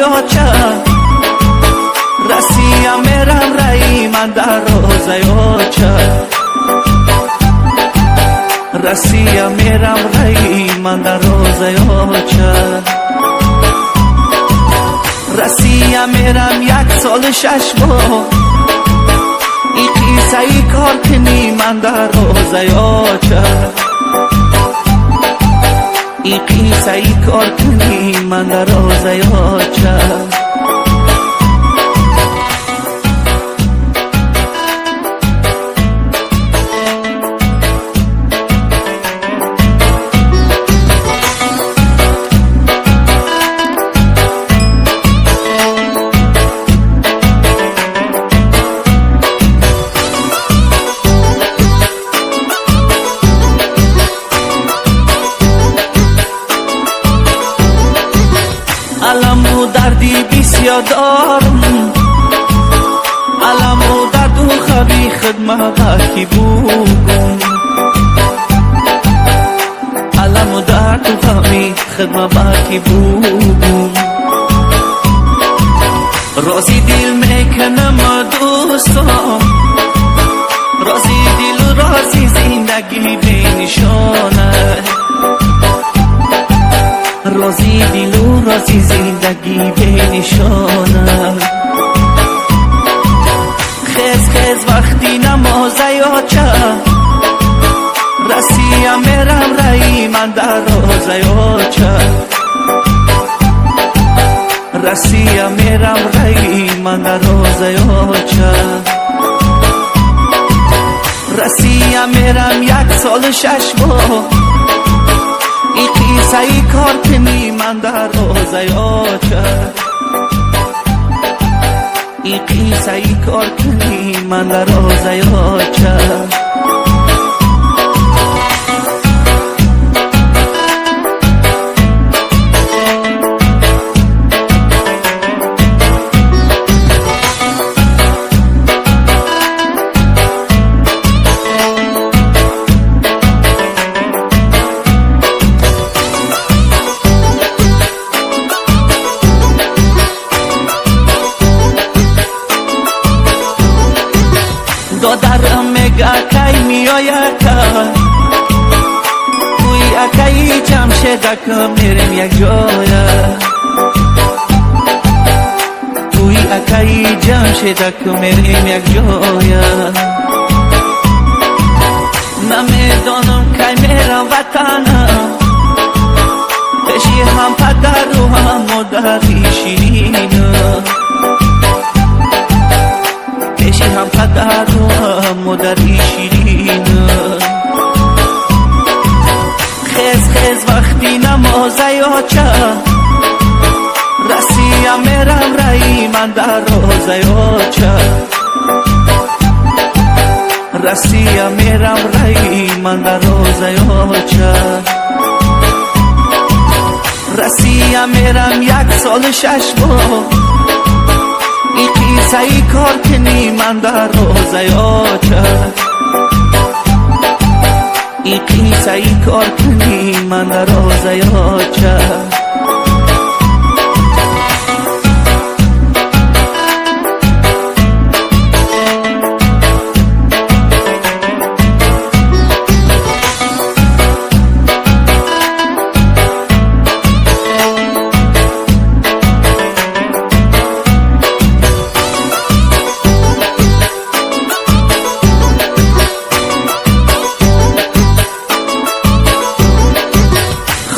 یاچه رسیم میرم رای من در روزه یاچه رسیم میرم رای من در روزه یاچه رسیم میرم 1 سال 6 ماه ای قیصه ای کار کنی من در روزه یاچه ای قیصه ای کار کنی من در روزه یاچه علم و دردی بسیار دارم علم و درد و خوابی خدمت باکی بگم علم و درد و خوابی خدمت باکی بگم رازی دل میکنم دوستان رازی دل و رازی زندگی بینشانه رازی دل و رازی زندگی بینشانه خیز خیز وقتی نمازه یاچه رسیم میرم رای من در روزه یاچه رسیم میرم رای من در روزه یاچه رسیم میرم 1 سال 6 ماه ای قیصه ای کار کنی من در روزه یاچه ای قیصه ای کار کنی من در روزه یاچه دادرم میگه اکی میای اکی توی اکی جمشیدک میریم یک جایه توی اکی جمشیدک میریم یک جایه نمیدانم کی میرم وطنم پیشی هم پدر و هم مادری شیرینم پیشی هم پدر و هم مادری شیرینم خیز خیز وقتی نمازه یاچه رسیم میرم رای من در روزه یاچه رسیم میرم رای من در روزه یاچه رسیم میرم 1 سال 6 ماه ای قیصه ای کار کنی من در روزه یاچه ای قیصه ای کار کنی من در روزه یاچه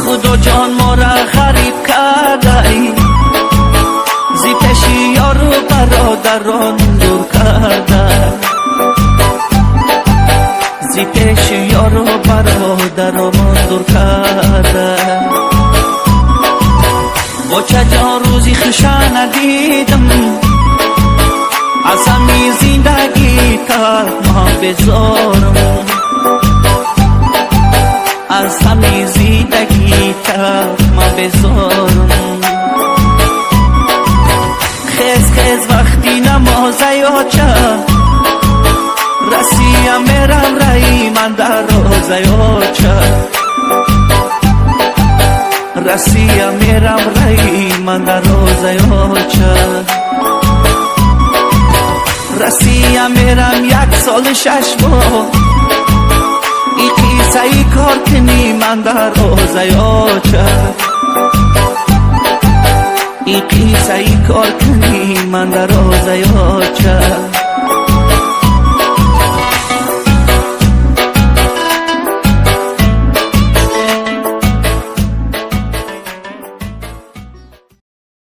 خدا جان ما را غریب کرده ای زی پیشی یار و برادران دور کرده زی پیشی یار و برادران دور کرده بچه جان روزی خوشه ندیدم از همی زندگی تا ما بذارم از همی زندگی تا ما بذارم خیز خیز وقتی نمازه یاچه رسیم میرم رای من در روزه یاچه رسیم میرم رای من در روزه چه رسیم میرم 1 سال 6 ماه ای قیصه ای کار کنی من در روزه چه ای قیصه ای کار کنی من در روزه چه